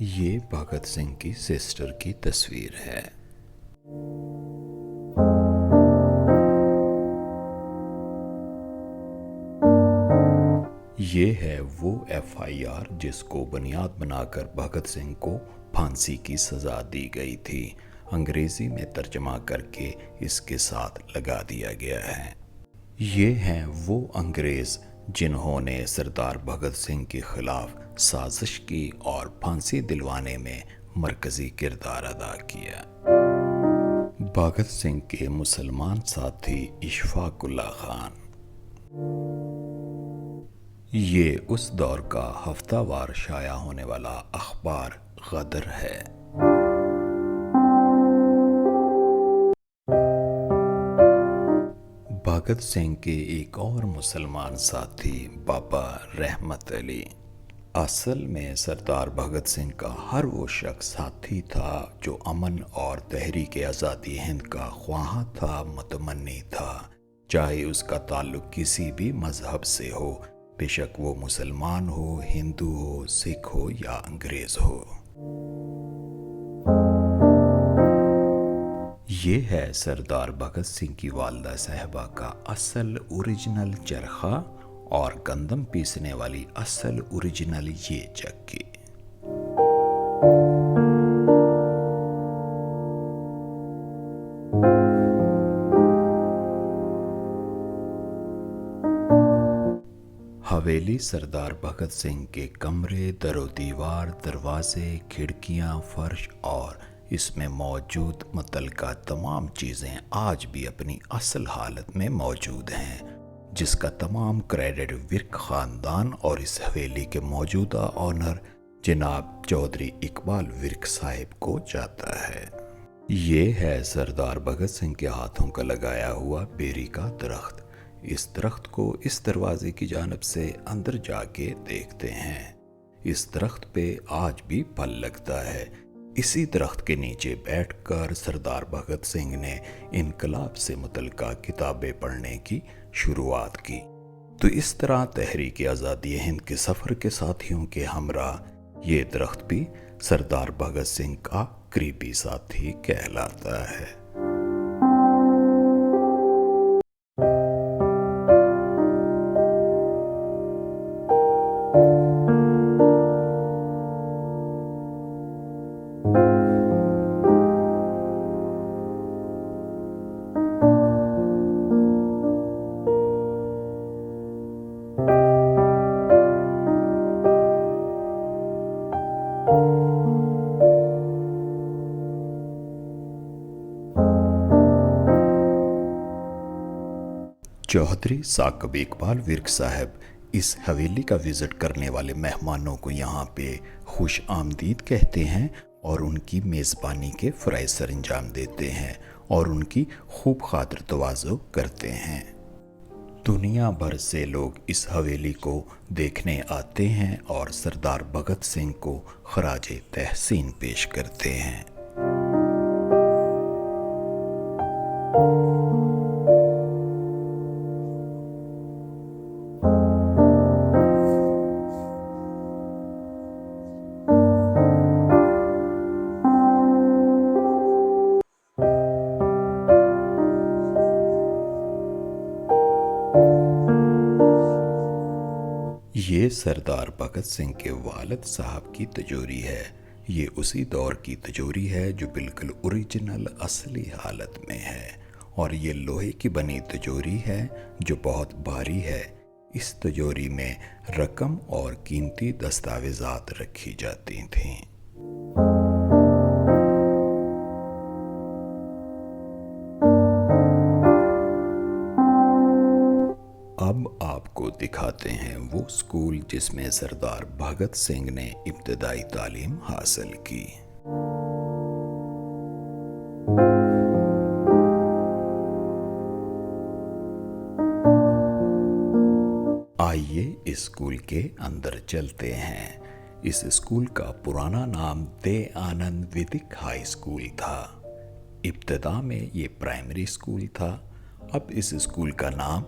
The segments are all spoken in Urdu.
یہ بھگت سنگھ کی سسٹر کی تصویر ہے۔ یہ ہے وہ FIR جس کو بنیاد بنا کر بھگت سنگھ کو پھانسی کی سزا دی گئی تھی۔ انگریزی میں ترجمہ کر کے اس کے ساتھ لگا دیا گیا ہے۔ یہ ہیں وہ انگریز جنہوں نے سردار بھگت سنگھ کے خلاف سازش کی اور پھانسی دلوانے میں مرکزی کردار ادا کیا۔ بھگت سنگھ کے مسلمان ساتھی اشفاق اللہ خان۔ یہ اس دور کا ہفتہ وار شائع ہونے والا اخبار غدر ہے۔ بھگت سنگھ کے ایک اور مسلمان ساتھی بابا رحمت علی۔ اصل میں سردار بھگت سنگھ کا ہر وہ شخص ساتھی تھا جو امن اور تحریک آزادی ہند کا خواہاں تھا، متمنی تھا، چاہے اس کا تعلق کسی بھی مذہب سے ہو، بے شک وہ مسلمان ہو، ہندو ہو، سکھ ہو یا انگریز ہو۔ یہ ہے سردار بھگت سنگھ کی والدہ صاحبہ کا اصل اوریجنل چرخہ اور گندم پیسنے والی اصل اوریجنل یہ چکی۔ حویلی سردار بھگت سنگھ کے کمرے، در و دیوار، دروازے، کھڑکیاں، فرش اور اس میں موجود متعلقہ تمام چیزیں آج بھی اپنی اصل حالت میں موجود ہیں، جس کا تمام کریڈٹ ورک خاندان اور اس حویلی کے موجودہ آنر جناب چودھری اقبال ورک صاحب کو جاتا ہے۔ یہ ہے سردار بھگت سنگھ کے ہاتھوں کا لگایا ہوا بیری کا درخت۔ اس درخت کو اس دروازے کی جانب سے اندر جا کے دیکھتے ہیں۔ اس درخت پہ آج بھی پھل لگتا ہے۔ اسی درخت کے نیچے بیٹھ کر سردار بھگت سنگھ نے انقلاب سے متعلقہ کتابیں پڑھنے کی شروعات کی۔ تو اس طرح تحریک آزادی ہند کے سفر کے ساتھیوں کے ہمراہ یہ درخت بھی سردار بھگت سنگھ کا قریبی ساتھی کہلاتا ہے۔ چودھری ثاقب اقبال ورک صاحب اس حویلی کا وزٹ کرنے والے مہمانوں کو یہاں پہ خوش آمدید کہتے ہیں اور ان کی میزبانی کے فرائض سر انجام دیتے ہیں اور ان کی خوب خاطر تواضع کرتے ہیں۔ دنیا بھر سے لوگ اس حویلی کو دیکھنے آتے ہیں اور سردار بھگت سنگھ کو خراج تحسین پیش کرتے ہیں۔ یہ سردار بھگت سنگھ کے والد صاحب کی تجوری ہے۔ یہ اسی دور کی تجوری ہے جو بالکل اوریجنل اصلی حالت میں ہے، اور یہ لوہے کی بنی تجوری ہے جو بہت بھاری ہے۔ اس تجوری میں رقم اور قیمتی دستاویزات رکھی جاتی تھیں۔ اب آپ کو دکھاتے ہیں وہ اسکول جس میں سردار بھگت سنگھ نے ابتدائی تعلیم حاصل کی۔ آئیے اس اسکول کے اندر چلتے ہیں۔ اس اسکول کا پرانا نام دے آنند ویدک ہائی اسکول تھا۔ ابتدا میں یہ پرائمری اسکول تھا۔ اب اس اسکول کا نام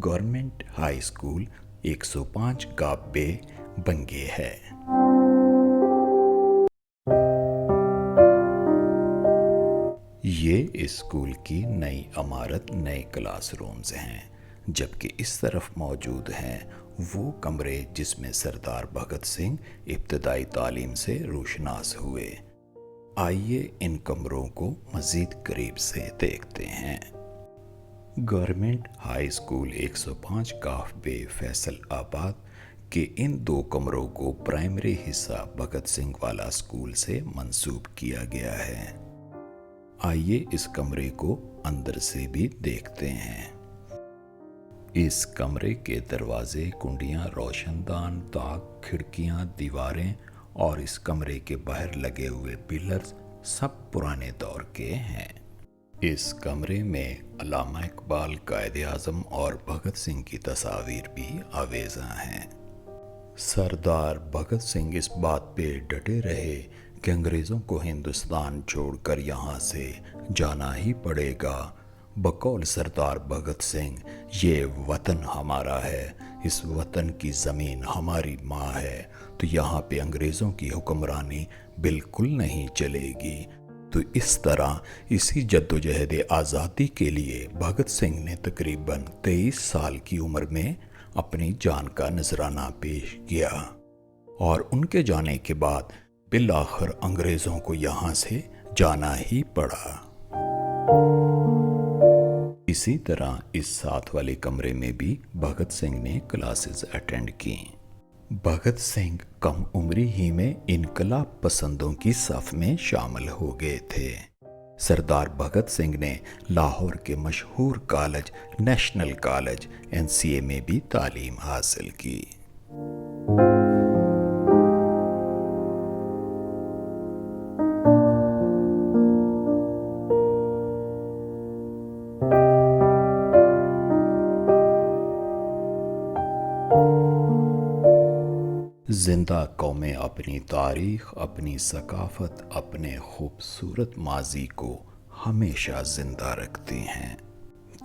گورنمنٹ ہائی اسکول 105 گاب بے بنگے ہے۔ یہ اسکول کی نئی عمارت نئے کلاس رومز ہیں، جبکہ اس طرف موجود ہیں وہ کمرے جس میں سردار بھگت سنگھ ابتدائی تعلیم سے روشناس ہوئے۔ آئیے ان کمروں کو مزید قریب سے دیکھتے ہیں۔ گورنمنٹ ہائی اسکول 105 کاف بے فیصل آباد کے ان 2 کمروں کو پرائمری حصہ بھگت سنگھ والا اسکول سے منسوب کیا گیا ہے۔ آئیے اس کمرے کو اندر سے بھی دیکھتے ہیں۔ اس کمرے کے دروازے، کنڈیاں، روشن دان، طاق، کھڑکیاں، دیواریں اور اس کمرے کے باہر لگے ہوئے پلرز سب پرانے دور کے ہیں۔ اس کمرے میں علامہ اقبال، قائد اعظم اور بھگت سنگھ کی تصاویر بھی آویزاں ہیں۔ سردار بھگت سنگھ اس بات پہ ڈٹے رہے کہ انگریزوں کو ہندوستان چھوڑ کر یہاں سے جانا ہی پڑے گا۔ بقول سردار بھگت سنگھ، یہ وطن ہمارا ہے، اس وطن کی زمین ہماری ماں ہے، تو یہاں پہ انگریزوں کی حکمرانی بالکل نہیں چلے گی۔ تو اس طرح اسی جدوجہد آزادی کے لیے بھگت سنگھ نے تقریباً 23 سال کی عمر میں اپنی جان کا نذرانہ پیش کیا، اور ان کے جانے کے بعد بالآخر انگریزوں کو یہاں سے جانا ہی پڑا۔ اسی طرح اس ساتھ والے کمرے میں بھی بھگت سنگھ نے کلاسز اٹینڈ کی۔ بھگت سنگھ کم عمری ہی میں انقلاب پسندوں کی صف میں شامل ہو گئے تھے۔ سردار بھگت سنگھ نے لاہور کے مشہور کالج نیشنل کالج NCA میں بھی تعلیم حاصل کی۔ زندہ قومیں اپنی تاریخ، اپنی ثقافت، اپنے خوبصورت ماضی کو ہمیشہ زندہ رکھتی ہیں۔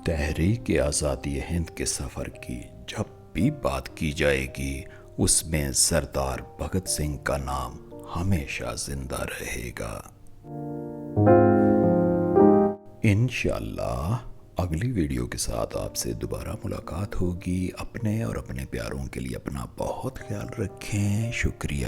تحریک آزادی ہند کے سفر کی جب بھی بات کی جائے گی، اس میں سردار بھگت سنگھ کا نام ہمیشہ زندہ رہے گا۔ انشاءاللہ اگلی ویڈیو کے ساتھ آپ سے دوبارہ ملاقات ہوگی۔ اپنے اور اپنے پیاروں کے لیے اپنا بہت خیال رکھیں۔ شکریہ۔